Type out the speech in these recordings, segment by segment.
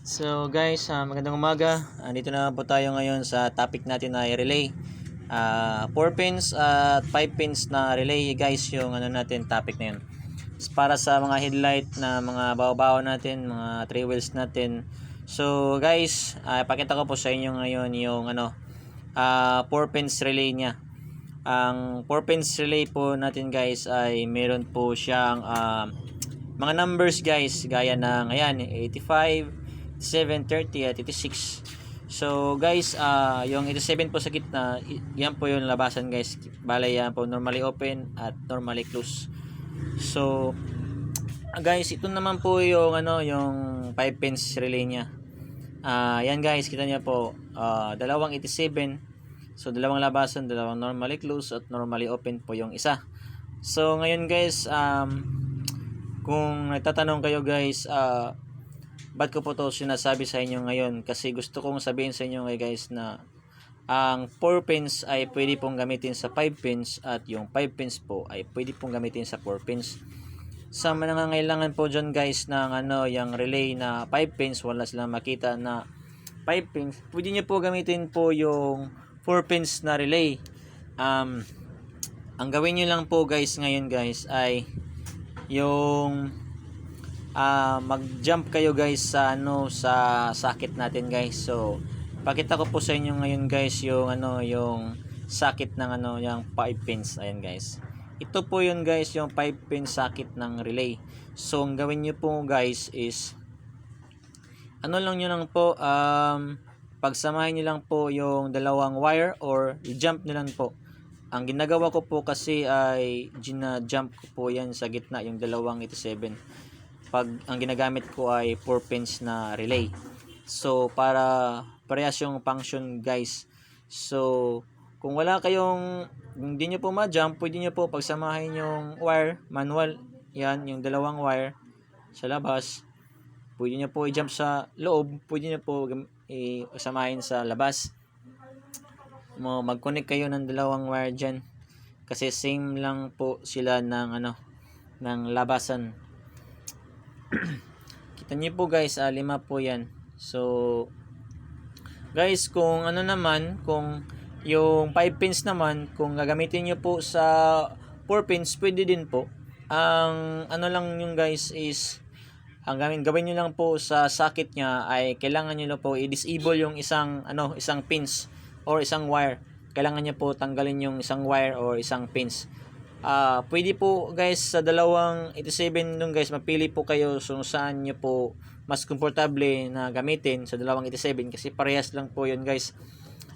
So guys, magandang umaga. Dito na po tayo ngayon sa topic natin na relay. 4 pins at 5 pins na relay guys yung ano natin topic na yun. Para sa mga headlight na mga bawa-bawa natin, mga 3 wheels natin. So guys, ipakita ko po sa inyo ngayon yung 4 pins relay niya. Ang 4 pins relay po natin guys ay meron po siyang mga numbers guys gaya ng ayan 85, 730 at 86. So guys, yung 87 po sa gitna, yan po yung labasan guys. Bale yan po normally open at normally close. So guys, ito naman po yung yung 5 pins relay niya. Yan guys, kita niyo po, dalawang 87. So dalawang labasan, dalawang normally close at normally open po yung isa. So ngayon guys, kung nagtatanong kayo guys, ba't ko po to sinasabi sa inyo ngayon? Kasi gusto kong sabihin sa inyo guys na ang 4 pins ay pwede pong gamitin sa 5 pins at yung 5 pins po ay pwede pong gamitin sa 4 pins. Sa nangangailangan po dyan guys ng yung relay na 5 pins, wala silang makita na 5 pins, pwede nyo po gamitin po yung 4 pins na relay. Ang gawin nyo lang po guys ngayon guys ay yung mag-jump kayo guys sa sa socket natin guys. So pakita ko po sa inyo ngayon guys yung yung socket ng yung 5 pins. Ayan guys, ito po yun guys, yung 5 pin socket ng relay. So ang gawin niyo po guys is lang nyo lang po, pagsamahin niyo lang po yung dalawang wire or i-jump niyo lang po. Ang ginagawa ko po kasi ay gina-jump ko po yan sa gitna yung dalawang 87. Pag ang ginagamit ko ay 4 pins na relay. So para parehas yung function guys. So kung wala kayong, hindi nyo po ma-jump, pwede nyo po pagsamahin yung wire manual. Yan yung dalawang wire sa labas. Pwede nyo po i-jump sa loob, pwede nyo po isamahin sa labas. Mag-connect kayo ng dalawang wire dyan kasi same lang po sila ng ng labasan. Kita niyo po guys, 5 po yan. So guys, kung naman, kung yung 5 pins naman, kung gagamitin niyo po sa 4 pins, pwede din po. Ang lang yung guys is, ang gawin niyo lang po sa socket niya ay kailangan niyo lang po i-disable yung isang isang pins or isang wire. Kailangan niyo po tanggalin yung isang wire or isang pins. Pwede po guys sa dalawang 87 dun guys, mapili po kayo kung saan niyo po mas komportable na gamitin sa dalawang 87 kasi parehas lang po yun guys.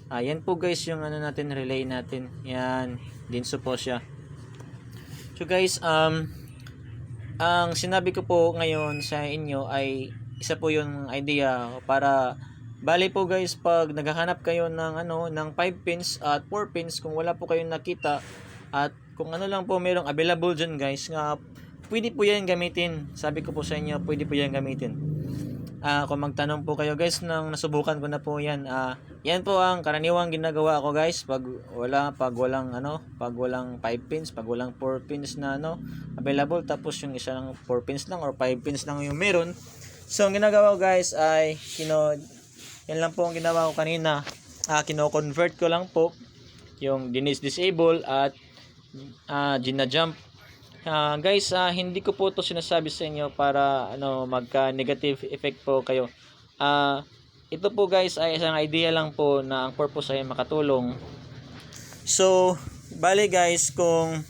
Yan po guys yung natin, relay natin. Yan, dinso po siya. So guys, ang sinabi ko po ngayon sa inyo ay isa po yung idea para bali po guys, pag naghahanap kayo ng ng 5 pins at 4 pins, kung wala po kayong nakita at kung lang po merong available dyan guys, nga pwede po yan gamitin. Sabi ko po sa inyo, pwede po yan gamitin. Kung magtanong po kayo guys, nang nasubukan ko na po yan, yan po ang karaniwang ginagawa ko guys pag walang 5 pins, pag walang 4 pins na available, tapos yung isa lang 4 pins lang or 5 pins lang yung meron. So ang ginagawa ko guys ay yan lang po ang ginawa ko kanina. Kino-convert ko lang po yung disable at gina-jump. Guys, hindi ko po to sinasabi sa inyo para magka-negative effect po kayo. Ito po guys ay isang idea lang po na ang purpose ay makatulong. So, bali guys, kung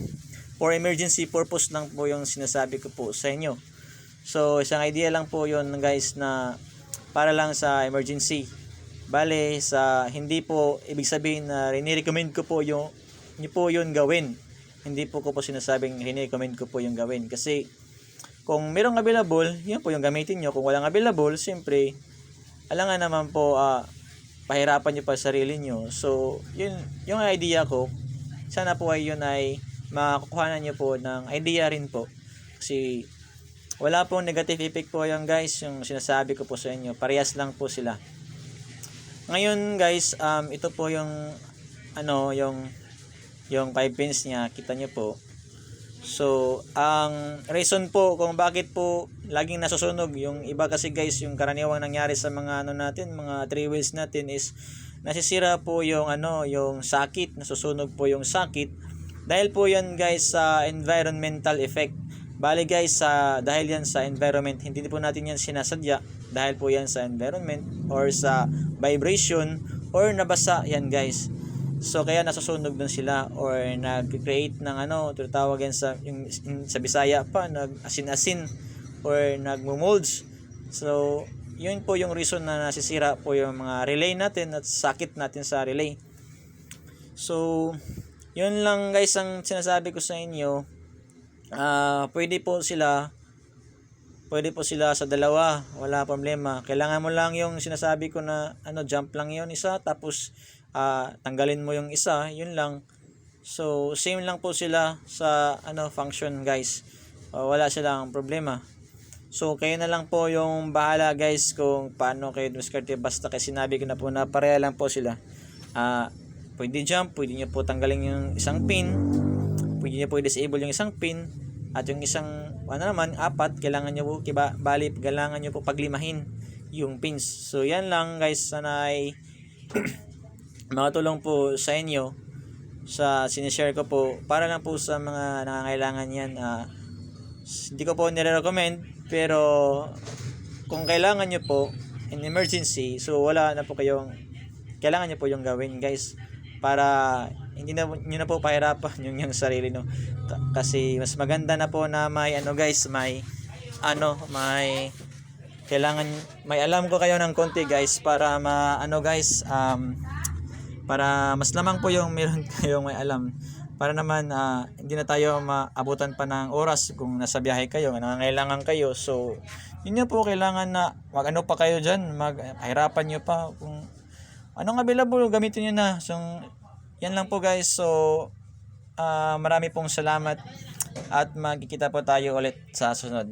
for emergency purpose lang po yung sinasabi ko po sa inyo. So, isang idea lang po yun guys na para lang sa emergency. Bale, hindi po ibig sabihin na rini-recommend ko po yung yun gawin. Hindi po ko sinasabing rini-recommend ko po yung gawin. Kasi kung merong available, yun po yung gamitin nyo. Kung walang available, siyempre, alangan naman po, pahirapan nyo pa sarili nyo. So, yun yung idea ko. Sana po ay yun ay makukuhanan nyo po ng idea rin po. Kasi wala pong negative effect po yan guys, yung sinasabi ko po sa inyo. Parehas lang po sila. Ngayon guys, ito po yung yung 5 pins niya, kita nyo po. So, ang reason po kung bakit po laging nasusunog yung iba kasi guys, yung karaniwang nangyari sa mga ano natin, mga 3 wheels natin is nasisira po yung ano, yung sakit, nasusunog po yung sakit. Dahil po yan guys sa environmental effect. Bali guys, dahil yan sa environment, hindi po natin yan sinasadya. Dahil po yan sa environment or sa vibration or nabasa yan guys. So kaya nasusunog dun sila or nag-create ng ano, tinatawag yan sa Bisaya pa, nag-asin-asin or nagmo-molds. So yun po yung reason na nasisira po yung mga relay natin at sakit natin sa relay. So yun lang guys ang sinasabi ko sa inyo. Pwede po sila sa dalawa, wala problema. Kailangan mo lang yung sinasabi ko na ano, jump lang yon isa, tapos tanggalin mo yung isa, yun lang. So same lang po sila sa ano function guys. Wala silang problema. So kayo na lang po yung bahala guys kung paano kayo dumiskarte, basta kasi sinabi ko na po na pareha lang po sila. Pwede jump, pwede nyo po tanggalin yung isang pin, pwede nyo po i-disable yung isang pin, at yung isang ano naman, apat, kailangan nyo po kailangan nyo po paglimahin yung pins. So yan lang guys, sana ay makatulong po sa inyo sa sinishare ko po para lang po sa mga nangangailangan yan. Hindi ko po nire-recommend, pero kung kailangan nyo po in emergency, so wala na po kayong kailangan nyo po yung gawin guys, para hindi na nyo na po pahirapan yung sarili, no. Kasi mas maganda na po na may ano guys, may kailangan may alam ko kayo ng konti guys, para guys, para mas lamang po yung meron kayong may alam, para naman hindi na tayo maabutan pa ng oras kung nasa biyahe kayo, nangangailangan kayo. So yun na po, kailangan na mag-ano pa kayo dyan, maghirapan nyo pa kung anong available, gamitin nyo na. So yan lang po guys. So marami pong salamat at magkikita po tayo ulit sa sunod.